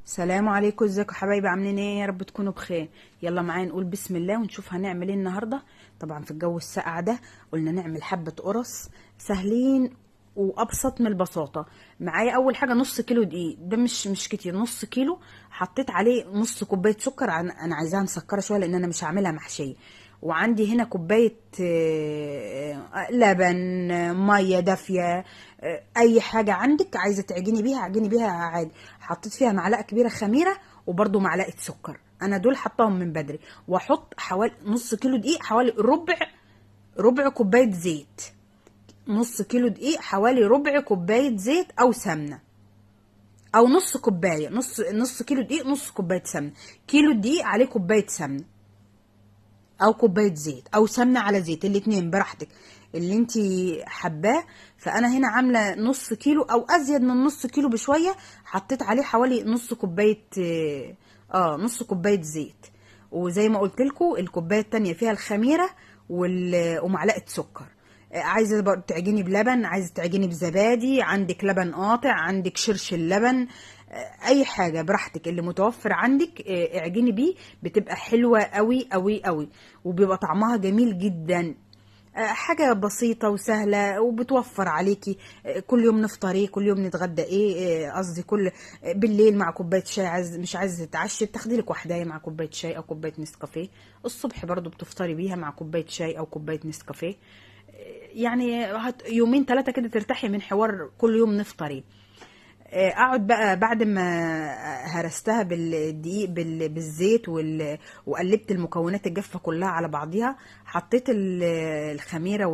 السلام عليكم، ازيكم حبايبي؟ عاملين ايه؟ يا رب تكونوا بخير. يلا معايا نقول بسم الله ونشوف هنعمل ايه النهارده. طبعا في الجو الساقع ده قلنا نعمل حبه قرص سهلين وابسط من البساطه. معايا اول حاجه نص كيلو دقيق، ده مش كتير، نص كيلو. حطيت عليه نص كوبايه سكر، انا عايزاها مسكره شويه لان انا مش هعملها محشيه. وعندي هنا كوبايه لبن، ميه دافيه، اي حاجه عندك عايزه تعجني بيها اعجني بيها عادي. حطيت فيها معلقه كبيره خميره وبرده معلقه سكر، انا دول حطاهم من بدري. واحط حوالي نص كيلو دقيق، حوالي ربع كوبايه زيت. نص كيلو دقيق حوالي ربع كوبايه زيت او سمنه، او نص كوبايه، نص كيلو دقيق نص كوبايه سمنه. كيلو دقيق عليه كوبايه سمنه او كوبايه زيت او سمنه على زيت، الاتنين براحتك اللي انتي حباه. فانا هنا عامله نص كيلو او ازيد من نص كيلو بشويه، حطيت عليه حوالي نص كوبايه نص كوبايه زيت. وزي ما قلت لكم الكوبايه التانية فيها الخميره ومعلقه سكر. عايزه بقى تعجني بلبن، عايزه تعجني بزبادي، عندك لبن قاطع، عندك شرش اللبن، اي حاجه براحتك اللي متوفر عندك اعجني بيه. بتبقى حلوه قوي قوي قوي وبيبقى طعمها جميل جدا. حاجه بسيطه وسهله وبتوفر عليكي. كل يوم نفطر ايه، كل يوم نتغدى ايه، قصدي كل بالليل مع كوبايه شاي، مش عايزه تتعشي بتاخدي لك واحده مع كوبايه شاي او كوبايه نسكافيه. الصبح برضو بتفطري بيها مع كوبايه شاي او كوبايه نسكافيه. يعني يومين ثلاثه كده ترتاحي من حوار كل يوم نفطري. اقعد بقى بعد ما هرستها بالدقيق بالزيت وقلبت المكونات الجافه كلها على بعضيها. حطيت الخميره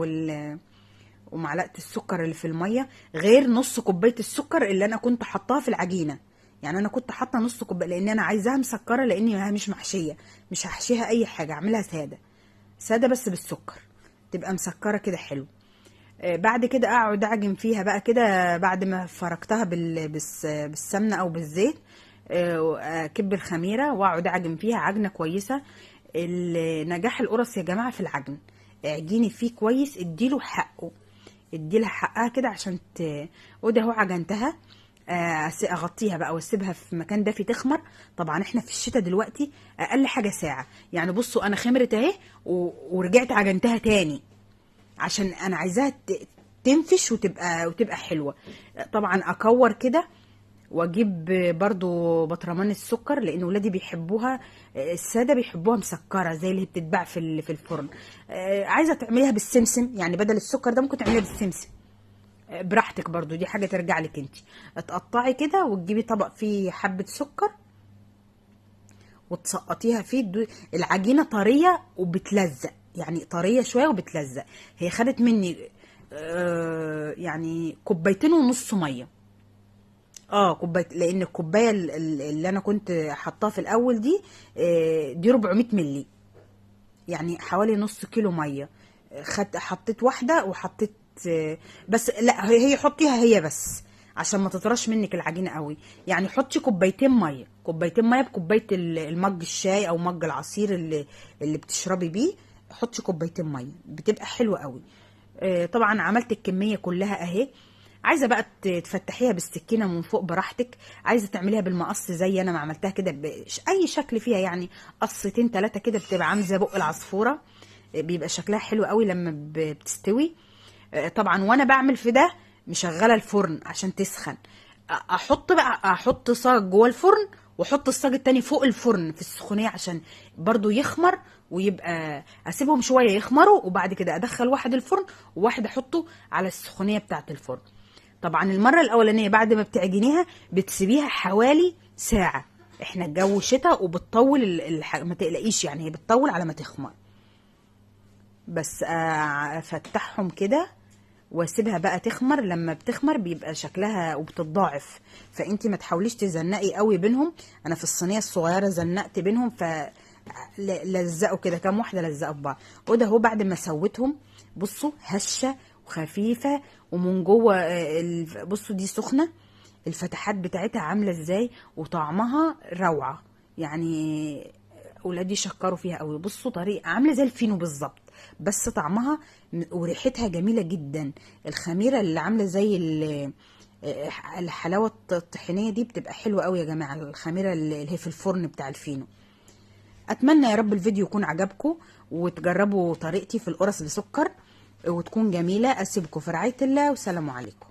ومعلقه السكر اللي في الميه، غير نص كوبايه السكر اللي انا كنت حطاها في العجينه. يعني انا كنت حاطه نص كوبايه لان انا عايزاها مسكره، لاني مش محشيه، مش هحشيها اي حاجه، اعملها ساده ساده بس بالسكر، تبقى مسكره كده حلو. بعد كده اقعد اعجن فيها بقى كده بعد ما فركتها بالسمنه او بالزيت. اكب الخميره واقعد اعجن فيها عجنه كويسه. نجاح القرص يا جماعه في العجن، اعجني فيه كويس، اديله حقه، اديلها حقها كده عشان وده اهو عجنتها. اغطيها بقى واسيبها في مكان دافي تخمر. طبعا احنا في الشتاء دلوقتي اقل حاجه ساعه. يعني بصوا انا خمرت اهي ورجعت عجنتها تاني عشان انا عايزاها تنفش وتبقى حلوه. طبعا اكور كده واجيب برضو بطرمان السكر لان ولادي بيحبوها الساده، بيحبوها مسكره زي اللي بتتباع في الفرن. عايزه تعمليها بالسمسم، يعني بدل السكر ده ممكن تعمليها بالسمسم. براحتك برضو، دي حاجه ترجع لك انت. تقطعي كده وتجيبي طبق فيه حبه سكر وتسقطيها فيه. العجينه طريه وبتلزق، يعني طريه شويه وبتلزق. هي خدت مني يعني كوبايتين ونص ميه. كوبايه، لان الكوبايه اللي انا كنت حطاها في الاول دي دي 400 ملي، يعني حوالي نص كيلو ميه. حطيت واحده وحطيت بس لا، هي حطيها هي بس عشان ما تطرش منك العجينه قوي. يعني حطي كوبايتين ميه، كوبايتين ميه بكوبايه المج الشاي او مج العصير اللي بتشربي بيه. حطي كوبايتين ميه بتبقى حلوه قوي. طبعا عملت الكميه كلها اهي. عايزه بقى تفتحيها بالسكينه من فوق براحتك، عايزه تعمليها بالمقص زي انا ما عملتها كده باي شكل فيها، يعني قصتين ثلاثه كده بتبقى عامله زي بق العصفوره. بيبقى شكلها حلو قوي لما بتستوي. طبعا وانا بعمل في ده مشغله الفرن عشان تسخن. احط صاج جوه الفرن واحط الصاج التاني فوق الفرن في السخونيه عشان برضو يخمر، ويبقى اسيبهم شويه يخمروا وبعد كده ادخل واحد الفرن وواحد احطه على السخونيه بتاعه الفرن. طبعا المره الاولانيه بعد ما بتعجنيها بتسيبيها حوالي ساعه. احنا الجو شتاء وبتطول ما تقلقيش، يعني هي بتطول على ما تخمر. بس افتحهم كده واسيبها بقى تخمر. لما بتخمر بيبقى شكلها وبتتضاعف، فانتي ما تحاوليش تزنقي قوي بينهم. انا في الصينيه الصغيره زنقت بينهم، لزقوا كده كام واحده لزقوا في بعض. وده هو بعد ما سويتهم بصوا هشه وخفيفه ومن جوه. بصوا دي سخنه، الفتحات بتاعتها عامله ازاي وطعمها روعه. يعني ولادي شكروا فيها قوي. بصوا طريقه عامله زي الفينو بالظبط، بس طعمها وريحتها جميله جدا. الخميره اللي عامله زي الحلاوه الطحينيه دي بتبقى حلوه قوي يا جماعه، الخميره اللي هي في الفرن بتاع الفينو. اتمنى يا رب الفيديو يكون عجبكم، وتجربوا طريقتي في القرص بسكر وتكون جميله. اسيبكم في رعايه الله، والسلام عليكم.